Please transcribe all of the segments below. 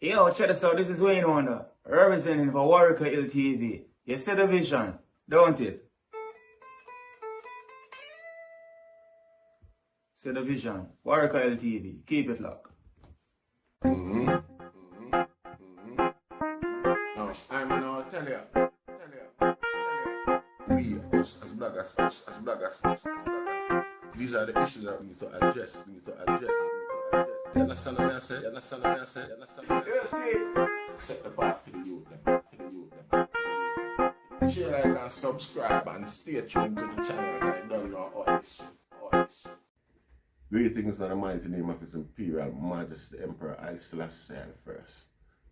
Yo, check this out. This is Wayne Wonder, representing for Warwick Hill TV. You see the vision, don't it? See the vision. Warwick Hill TV. Keep it locked. No, I'm gonna tell you. We, us as bloggers, these are the issues that we need to address. You understand what I said? You see? Set the path for the youth. Share, like, and subscribe and stay tuned to the channel. I don't know all this. Greetings in the mighty name of His Imperial Majesty Emperor Haile Selassie I,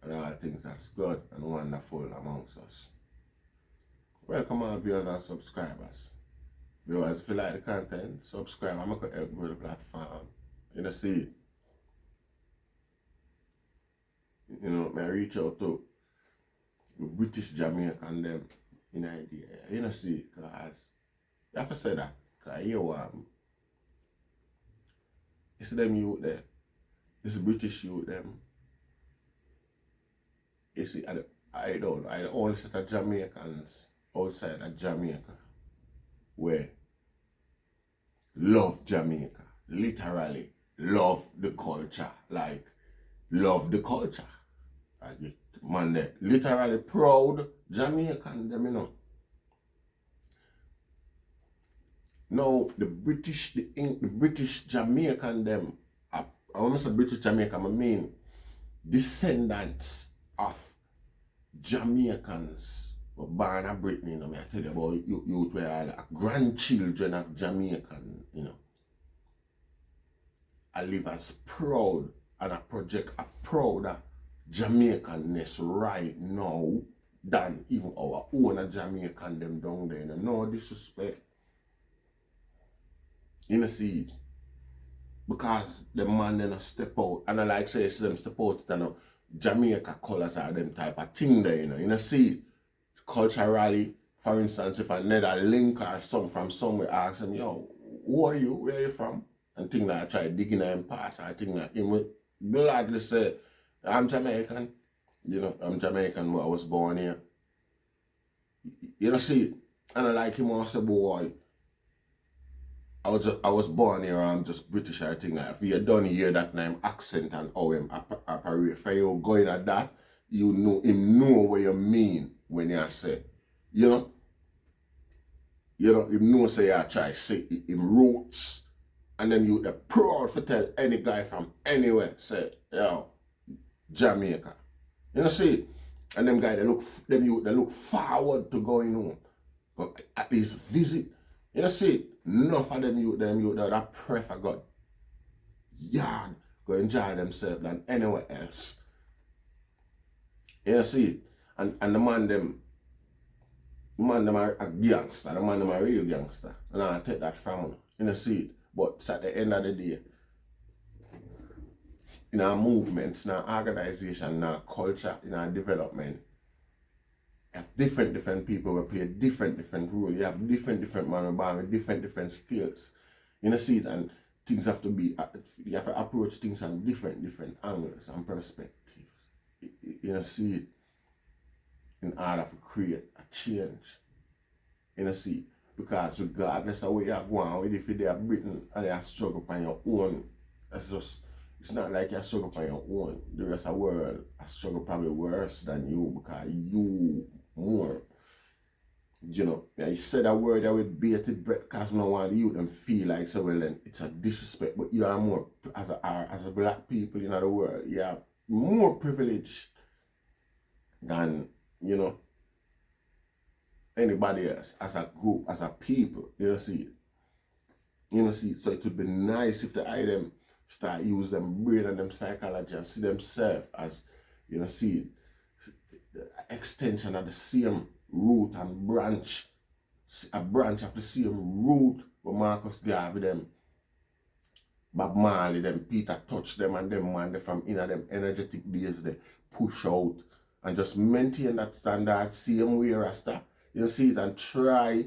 and all things that's good and wonderful amongst us. Welcome all viewers and subscribers. Viewers, if you like the content, subscribe. I'm going to help grow the platform. You know, see, you know, I reach out to the British Jamaican them in idea. You know, see, because you have to say that, because you see them youth there, this British youth them. You see, I only set of Jamaicans outside of Jamaica where love Jamaica, literally love the culture, like love the culture. Man, they literally proud Jamaican them, you know. Now the British Jamaican them, I almost say British Jamaican, I mean descendants of Jamaicans were born in Britain, you know. I tell you about youth were all like grandchildren of Jamaican, you know. I live as proud and I project a prouder Jamaicanness right now than even our own Jamaican them down there. You know? No disrespect. You know, see, because the man then step out, and I like say them step out, you know, Jamaica colours are them type of thing there, you know. You know, see, culturally, for instance, if another link or something from somewhere ask them, yo, who are you? Where are you from? And thing that I try digging in past, I think that him would gladly say, I'm Jamaican. You know, I'm Jamaican, but I was born here. You know, see, and I like him also, boy, I was born here, I'm just British, I think. If you don't hear that name accent and how him operate, for you going at that, you know him know what you mean when you say, you know, him know say you try say him roots, and then you the proud to tell any guy from anywhere, say, yo, Jamaica. You know, see, and them guys they look forward to going home, but at least visit. You know, see, enough of them youth that pray for God. Yard, go enjoy themselves than anywhere else. You know, see, and the man them are a gangster, the man them are a real gangster. And I take that from them. You know, see, but at the end of the day, in our movements, in our organization, in our culture, in our development, you have different people will play different roles. You have different man born with different skills. You know, see it, and things have to be, you have to approach things from different angles and perspectives. You know, see it, in order to create a change. You know, see, because regardless of where you're going with, if you're Britain and you struggle on your own, it's not like you struggle on your own. The rest of the world struggle probably worse than you because you more. You know, I said a word that with bated breath because I don't want you to feel like so well then it's a disrespect, but you are more as a black people in the world, you are more privileged than, you know, anybody else as a group, as a people. You see. So it would be nice if the item start use them brain and them psychology and see themselves as, you know, see extension of the same root and branch, a branch of the same root where Marcus Garvey them, Bob Marley them, Peter Touch them and them man they from inner them energetic days they push out and just maintain that standard same way Rasta. You see it and try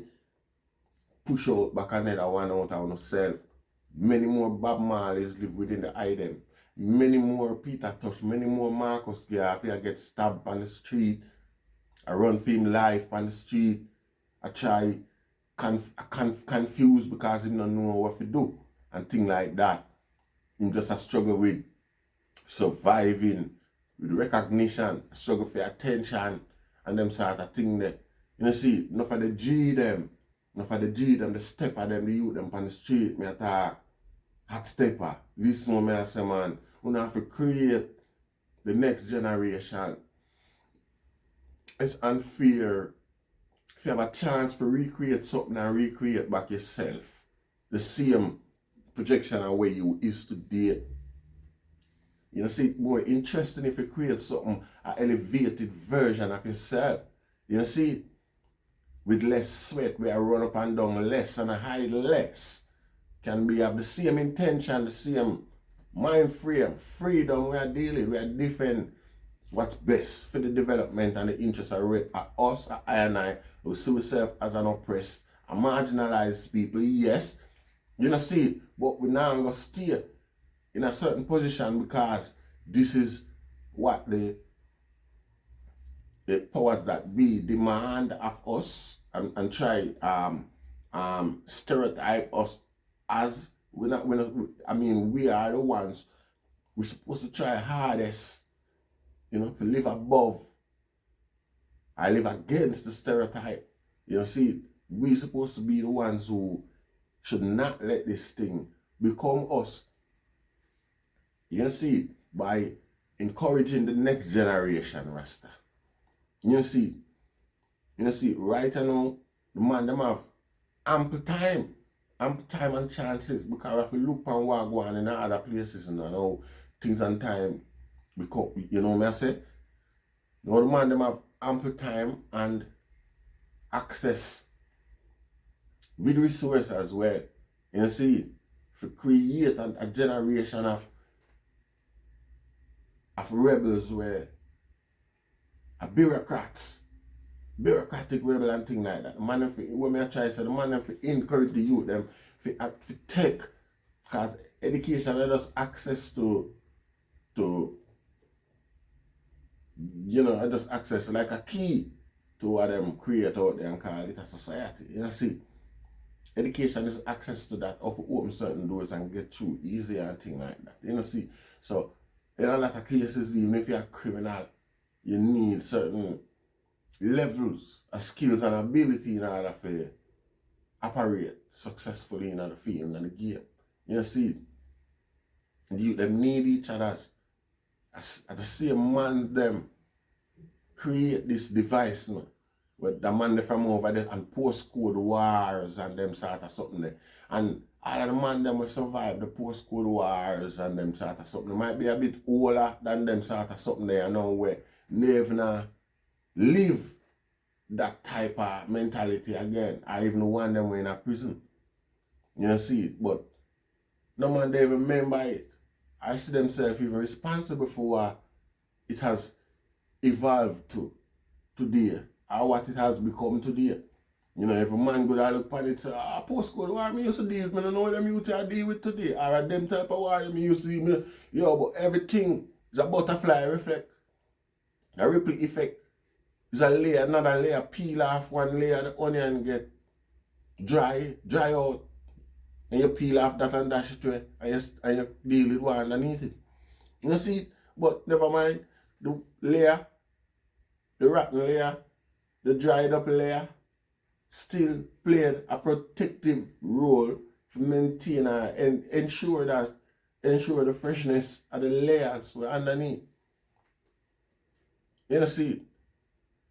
push out back another one out of yourself. Many more Bob Marleys live within the item. many more Peter Touch, many more Marcus Garf get stabbed on the street. I run for him life on the street. I try confused because he don't know what to do and things like that. Him just a struggle with surviving, with recognition, struggle for attention and them sort of thing there. You know see, enough of the the stepper them, the youth them on the street, me attack hot stepper. This moment I say man, we have to create the next generation. It's unfair if you have a chance to recreate something and recreate back yourself. The same projection of where you is today. You know, see, more interesting if you create something, an elevated version of yourself. You know, see, with less sweat, where I run up and down less and I hide less. Can be have the same intention, the same mind frame, freedom we are dealing, we are different. What's best for the development and the interest of us, I and I, who see ourselves as an oppressed, a marginalized people, yes. You know, see, but we now going to stay in a certain position because this is what the powers that be demand of us and try stereotype us as we are the ones we're supposed to try hardest, you know, to live above. I live against the stereotype. You know, see, we're supposed to be the ones who should not let this thing become us. You know, see, by encouraging the next generation, Rasta. You know, see, right now, the man them have ample time and chances because if you look on what go on in other places and how things and time become, you know what I say? Now the man them have ample time and access with resources as well. You know, see, to create a generation of rebels where bureaucratic rebel and things like that. The man when I try to say, the man if encourage the youth them to take, because education let us access to you know, just access like a key to what them create out there and call it a society. You know, see, education is access to that, of open certain doors and get through easier and things like that. You know, see, so in a lot of cases, even if you're a criminal, you need certain levels of skills and ability in order to operate successfully in the field and the game. You know, see, them need each other at the same man them create this device, you know, where the man from over there and postcode wars and them sort of something there. And all of the man them will survive the postcode wars and them sort of something. They might be a bit older than them sort of something there, you know, where they even live that type of mentality again. I even one them were in a prison. You know, see it, but no man they even remember it. I see themselves even responsible for what it has evolved to today, or what it has become today. You know, every man go and look upon it, say, postcode war me used to deal with, I don't know what them youth I deal with today, or them type of war them used to deal with. Yo, but everything is a butterfly effect, a ripple effect. It's a layer, another layer, peel off one layer, the onion get dry out. And you peel off that and dash it away, and you deal with one underneath it. You see, but never mind, the layer, the rotten layer, the dried up layer, still played a protective role to maintain and ensure the freshness of the layers were underneath. You see,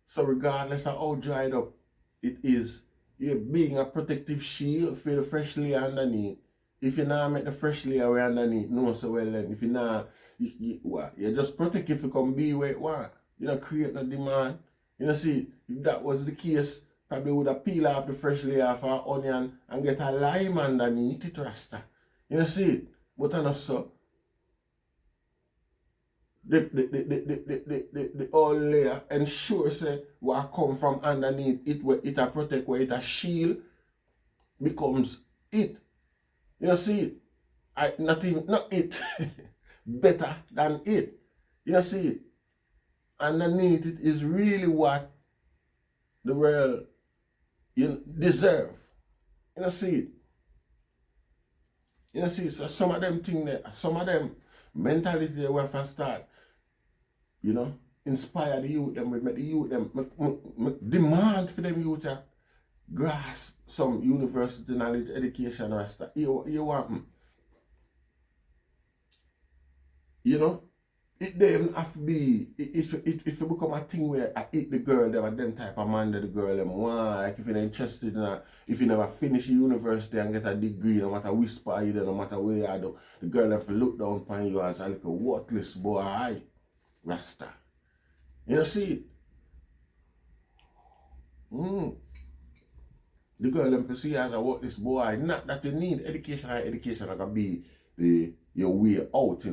so regardless of how dried up it is, you're being a protective shield for the fresh layer underneath. If you not make the fresh layer way underneath, no so well then. If you not, you just protect if you come be where it want. You don't create no demand. You know, see, if that was the case, probably would have peel off the fresh layer for an onion and get a lime underneath it, Rasta. You know, see, but not so. The whole layer ensure say what come from underneath it, where it a protect, where it a shield becomes it. You know, see, not it. better than it. You see it? Underneath it is really what the world deserve. You see it? You see, so some of them things that, some of them mentality they will have to start, inspire the youth them, make the youth them, demand for them youth to grasp some university knowledge, education, or stuff. You want them. It don't even have to be, if it become a thing where I eat the girl, them type of man that the girl them want, like if you're interested in if you never finish university and get a degree, no matter which part you do, no matter where you do, the girl have to look down upon you as a little worthless boy, Rasta. You see it? The girl them to see you as a worthless boy, not that you need education, and education is going to be your way out,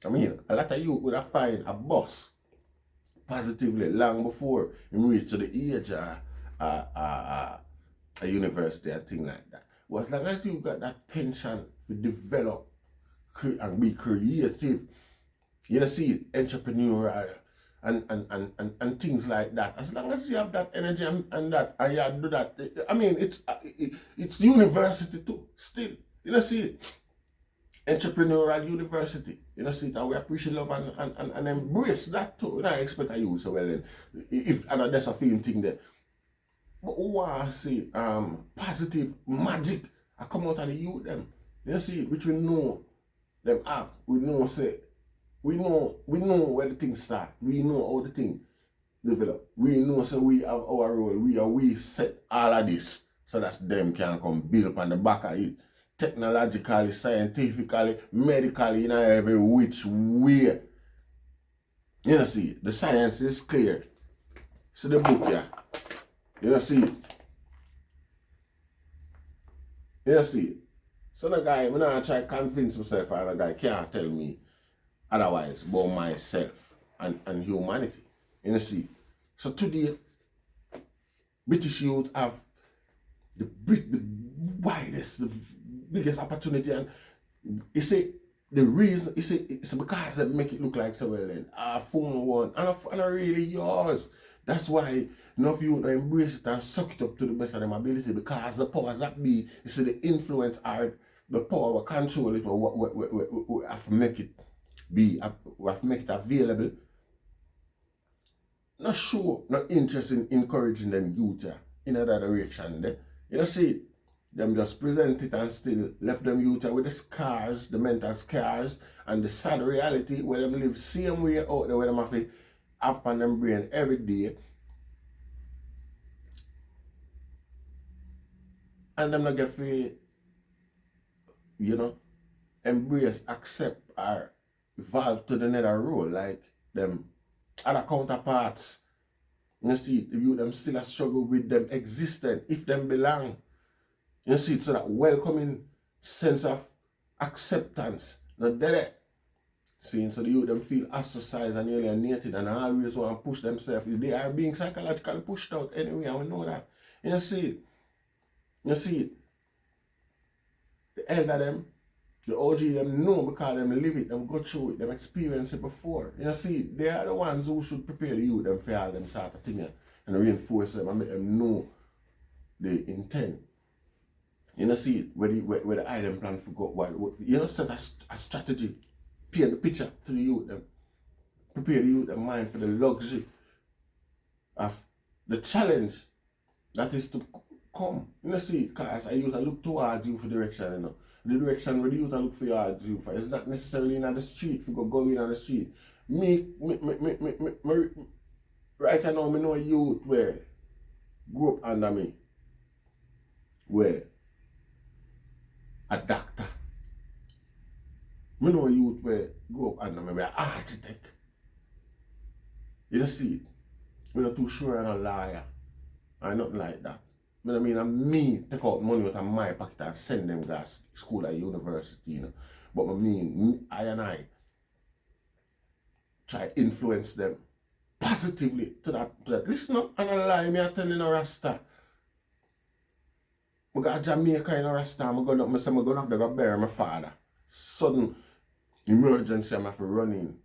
I mean, a lot of you would have find a boss positively long before you reach to the age of a university and thing like that. But as long as you got that penchant to develop and be creative, you see, entrepreneurial and things like that. As long as you have that energy and that, and you do that, I mean, it's university too, still. You see it? Entrepreneurial university, see it, and we appreciate love and embrace that too. I expect you so well then. If and that's a film thing there. But we want to see positive magic I come out of the youth them. You see it, which we know them have. We know where the thing start. We know how the thing develop. We know so we have our role. We set all of this so that them can come build up on the back of it. Technologically, scientifically, medically, in every which way. You see, the science is clear. See the book here. You see it. You see it. So the guy, I'm not try to convince myself, and the guy can't tell me otherwise about myself and humanity. You see. So today, British youth have the widest, the biggest opportunity, and you see the reason, it's because they make it look like so well then. Phone one, and really yours. That's why enough you embrace it and suck it up to the best of them ability, because the powers that be, you see the influence are the power to control it, or we have to make it be, we have to make it available. Not sure, not interested in encouraging them youth in that direction. You see, them just present it and still left them youth with the scars, the mental scars, and the sad reality where them live same way out there, where them have to have on them brain every day. And them not get to, embrace, accept, or evolve to the nether role like them other counterparts. You see, the youth them still a struggle with them existence, if them belong. You see, so that welcoming sense of acceptance, not there. See, so the youth them feel ostracized and alienated and always want to push themselves. They are being psychologically pushed out anyway, and we know that. You see it. The elder them, the OG them know because them live it, them go through it, them experience it before. You see, they are the ones who should prepare the youth them for all them sort of thing and reinforce them and make them know the intent. You see it, where the item plan for go, set a strategy, paint the picture to the youth them, prepare the youth them mind for the luxury of the challenge that is to come. You see, because I used to look towards you for direction, The direction where the youth look for you for. It's not necessarily in the street, if you go in on the street. Me, right now, I know a youth where grew up under me, where a doctor. I know a youth where grew up under me, where an architect. You see it? I'm not too sure I'm a lawyer, or nothing like that. I mean, me take out money out of my pocket and send them to school or university, But I try to influence them positively to that. Listen up and a lie, me I tell you no Rasta. I got Jamaica in a Rasta, I'm going up there to bury my father. Sudden Emergency, I'm have to run in.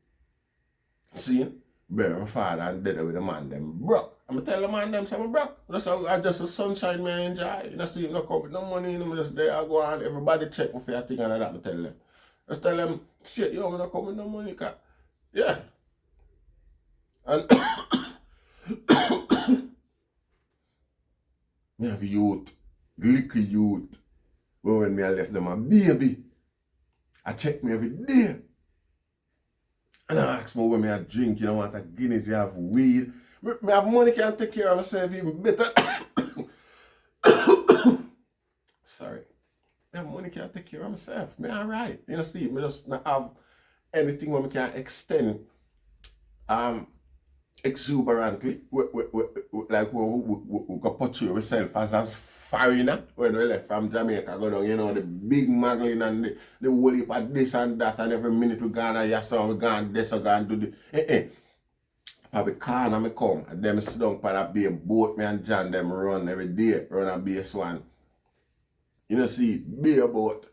See? Bury my father and dead with the man them broke. I'm tell the man them say I'm broke. That's how I just the sunshine me enjoy. You know, see, no come with no money, you know, just there I go on, everybody check me for a thing and that, I tell them. Just tell them, shit, yo, I'm not come with no money, cause, yeah. And me have youth, little youth, but when me I left them a baby, I check me every day. And I ask me when me I drink, you know, want a Guinness, you have weed. Me have money can take care of myself even better. Sorry. Me have money can take care of myself. Me alright. You know, see, me just not have anything where me can extend exuberantly, like we can portray ourselves as foreigner when we left from Jamaica, go down, you know, the big muggling and the whole heap of this and that, and every minute we gone and yes, we gone this, we gone do the probably car and me come, and them sit down for that bay boat, me and John them run every day, run a base one. You know, see, bay boat.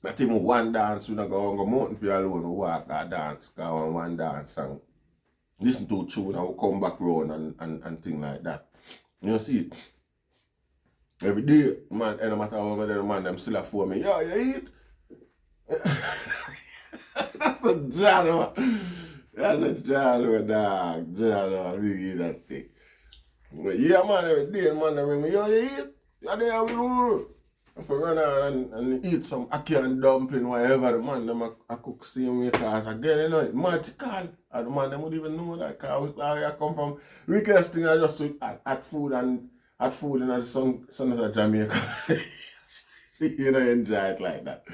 Not even one dance, we don't go on the mountain for you alone, we walk or dance, go on one dance and listen to a tune and we come back round and things like that. You see, every day, man, no matter how many man them still for me, yo, you eat? That's a genre. That's a genre, dog. Genre, you eat that thing. But yeah, man, every day, man, they ring me, yo, you eat? Yeah, they have to if I run out and eat some ackee and dumpling, whatever, the man them I cook same way, cause again, you know, it's magical. And the man them would even know that, cause I come from, weakest thing I just at food in the sun of Jamaica. You know, enjoy it like that.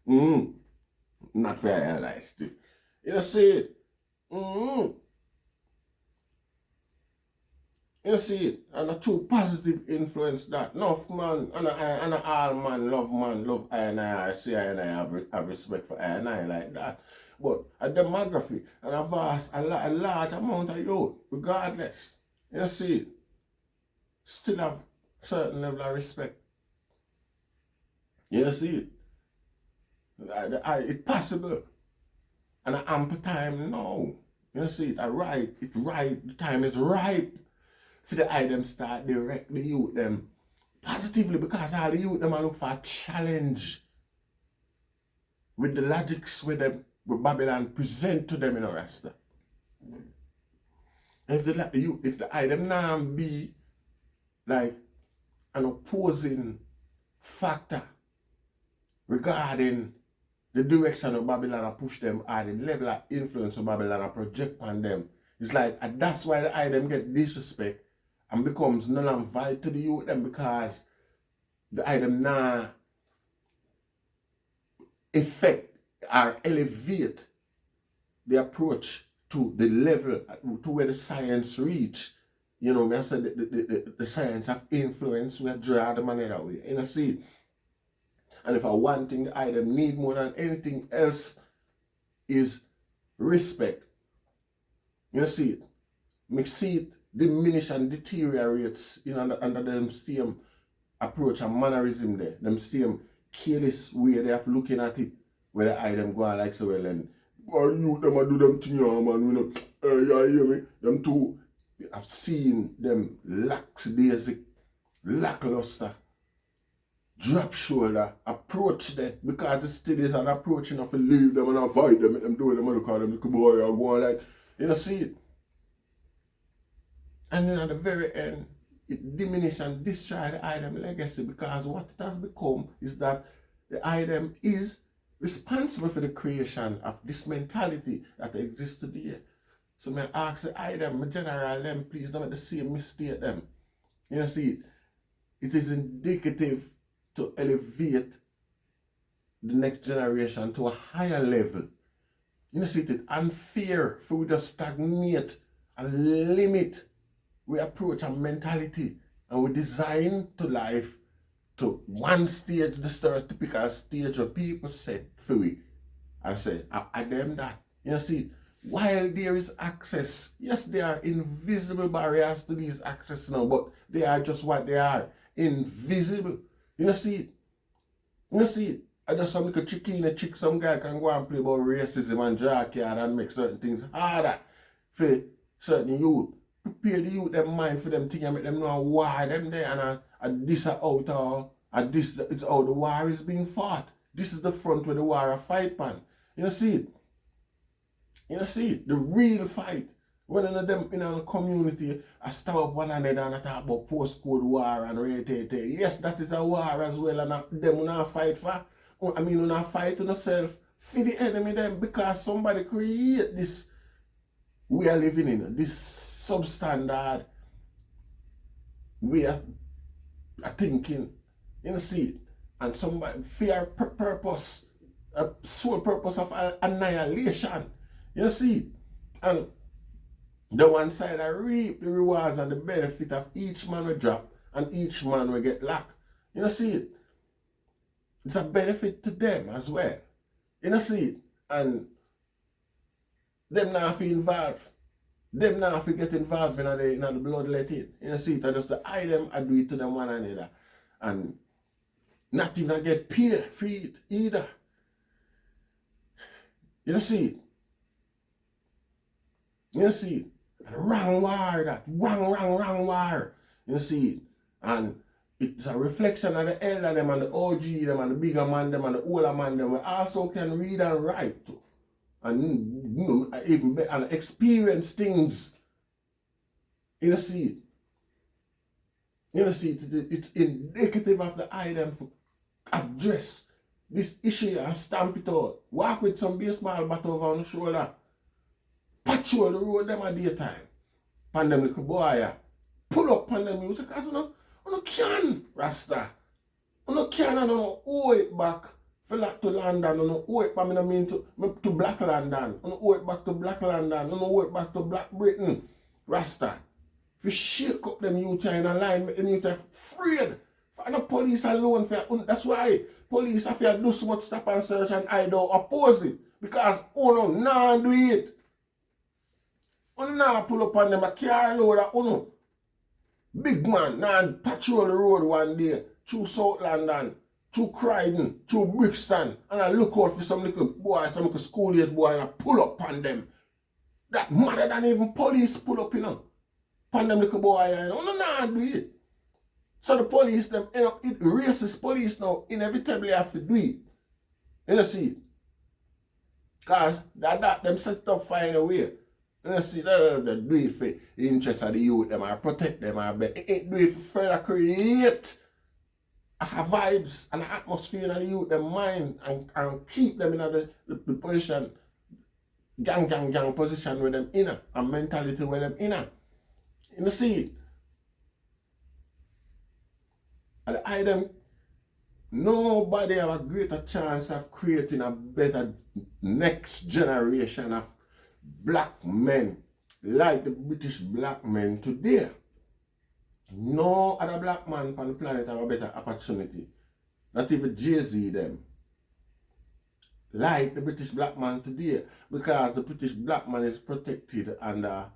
Not very realized it. You know, see it. You see it, and a true positive influence that. Enough man, and all man, love I and I say I and I have respect for I and I like that. But a demography and a vast, a large amount of youth, regardless, you see it, still have certain level of respect. You see it. It's possible. And an ample time now. You see it, the time is ripe. For the item start direct the youth them positively, because all the youth them are look for a challenge with the logics with Babylon present to them in a rasta. And if the item now be like an opposing factor regarding the direction of Babylon push them or the level of influence of Babylon project on them, it's like, and that's why the item get disrespect and becomes null and void to the youth them, because the item now affect or elevate the approach to the level to where the science reach. You know, I said the science have influence, we draw them another way. You know, see. And if I one thing the item need more than anything else is respect. You see it. Me see it diminish and deteriorates, you know, under them same approach and mannerism there. Them same careless way they have looking at it, where the item go on like so well and you them a do them thing, man, you know, you hear me? Them two, I've seen them lackadaisic, lackluster, drop shoulder approach there, because the still is an approach enough to leave them and avoid them, them do them, call them little boy or go on like, you know, see it. And then at the very end, it diminishes and destroys the item legacy, because what it has become is that the item is responsible for the creation of this mentality that exists today. So I ask the item, my general them, please don't make the same mistake them. You know, see, it is indicative to elevate the next generation to a higher level. You know, see, it's unfair for we just stagnate and limit. We approach a mentality and we design to life to one stage, the stereotypical stage of people set for we and say, I them that. You know, see, while there is access, yes, there are invisible barriers to these access now, but they are just what they are, invisible. You know, see, You see, I just some little tricky in a chick, some guy can go and play about racism and draw card and make certain things harder for certain youth. Prepare the youth them mind for them thing and make them know why them there and this are out or this it's how the war is being fought. This is the front where the war are fight pan. You see it? You see it? The real fight. When of them in our community I stab up one another and I talk about postcode war and rate. Yes, that is a war as well and them will not fight for. I mean, we not fight on yourself for the enemy them because somebody create this we are living in, this substandard way of thinking, you see it, and somebody fear purpose, a sole purpose of annihilation, you see it, and the one side I reap the rewards and the benefit of each man will drop and each man will get lack, you see it. It's a benefit to them as well. You see it? And them now feel involved. Them now feel get involved in the bloodletting. You see it? And just the eye them I do it to them one another. And not even get paid for it either. You see it? You see it? And wrong war that. Wrong war. You see it? And it's a reflection of the elder them and the OG them and the bigger man them and the older man them. We also can read and write too. And even and experience things. You see it. You see it. It's indicative of the item to address this issue and stamp it out. Walk with some baseball bat over on the shoulder. Patrol the road them at daytime. Pan them little boy. Pull up on them music because you can, Rasta. You can and you owe it back for that to London. You owe it back, I mean to Black London. You owe it back to Black London. You owe it back to Black Britain. Rasta. If you shake up them youth in a line, make them youth afraid. For the police alone, that's why police have to do so much stop and search and I don't oppose it. Because nah do it. Nah pull up on them a car load of big man, now patrol the road one day through South London, through Croydon, through Brixton, and I look out for some little boy, some little school age boy, and I pull up on them. That madder than even police pull up, on them little boy, nah do it. So the police, them end up, racist police now inevitably have to do it. You see it? Because them set it up find a way. You see, they do it for the interest of the youth, them, or protect them, or do it for further create vibes and atmosphere in the youth, their mind, and keep them in the position, gang position with them inner, and mentality with them inner. You see, and I them, nobody have a greater chance of creating a better next generation of black men like the British black men today. No other black man on the planet have a better opportunity. Not even Jay-Z them. Like the British black man today. Because the British black man is protected under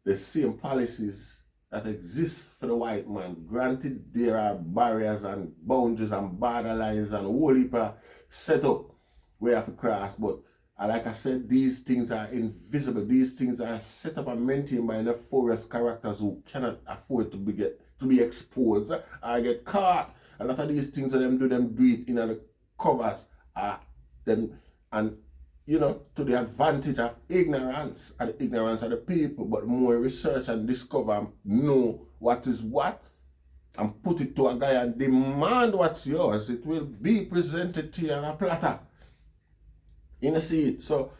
the same policies that exist for the white man. Granted, there are barriers and boundaries and borderlines and whole heap set up where you have to cross, but like I said, these things are invisible. These things are set up and maintained by nefarious characters who cannot afford to be exposed or get caught. A lot of these things that them do it in the covers them and to the advantage of ignorance and the ignorance of the people. But more research and discover and know what is what and put it to a guy and demand what's yours, it will be presented to you on a platter. You see it? So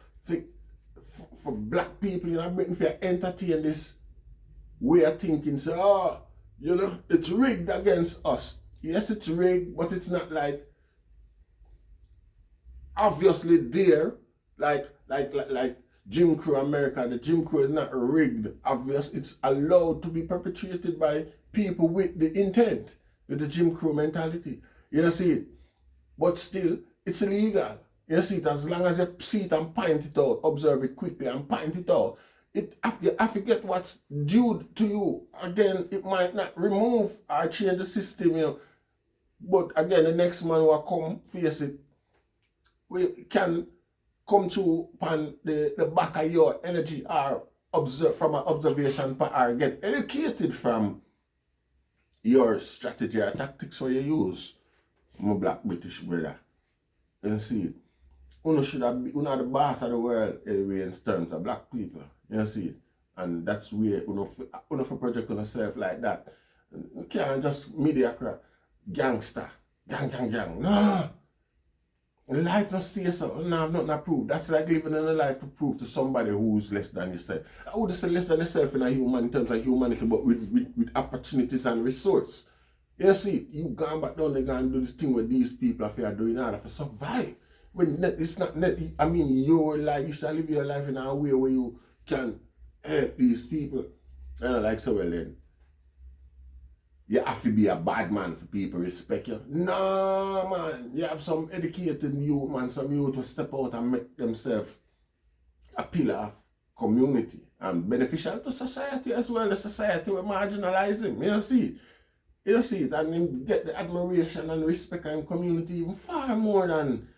for black people in Britain, if you entertain this way of thinking, so it's rigged against us. Yes, it's rigged, but it's not like obviously there, like Jim Crow America. The Jim Crow is not rigged. Obvious, it's allowed to be perpetrated by people with the intent, with the Jim Crow mentality. You see it? But still, it's illegal. You see it, as long as you see it and point it out, observe it quickly and point it out, you have to get what's due to you. Again, it might not remove or change the system, But again, the next man will come face it. We can come to upon the back of your energy or observe from an observation or get educated from your strategy or tactics where you use, my black British brother. You see it. Uno should have been the boss of the world anyway in terms of black people. You see it. And that's where uno for project on yourself like that. You can't just mediocre gangster. Gang. No. Life not stay so. No, I'm not to prove. That's like living in a life to prove to somebody who's less than yourself. I would say less than yourself in a human in terms of humanity, but with opportunities and resource. You see, you gone back down there and do this thing with these people if you are doing in order to survive. When it's not, I mean, your life, you shall live your life in a way where you can help these people. And I like so well then. You have to be a bad man for people to respect you. No, man. You have some educated youth, man. Some youth will step out and make themselves a pillar of community and beneficial to society as well. The society will marginalize him. You see? You see it, and him get the admiration and respect and community even far more than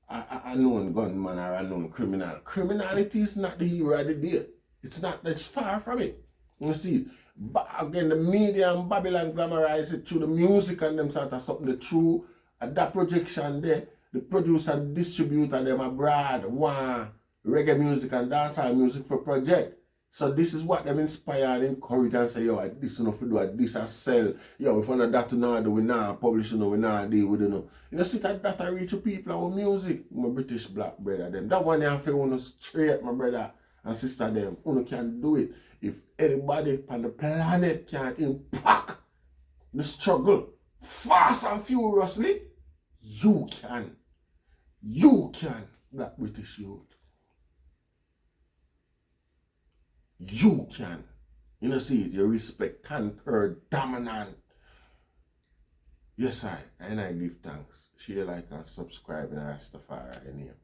a known gunman or a known criminal. Criminality is not the hero of the day. It's not, that's far from it. You see, but again, the media and Babylon glamorize it through the music and them sort of something. The true, that projection there, the producer and distributor them abroad want reggae music and dancehall music for project. So this is what them inspire and encourage and say, yo, this enough to do, this I sell. Yo, if one that to now do, we now publish, we now deal with, You know, see that I reach to people our music, my British black brother, them. That one you have to straight, my brother and sister, them. You can do it. If anybody on the planet can impact the struggle fast and furiously, you can. You can, black British youth. You can. You know, see it, you respect and per dominant. Yes, and I give thanks. Share, like, and subscribe, and Rastafari in here.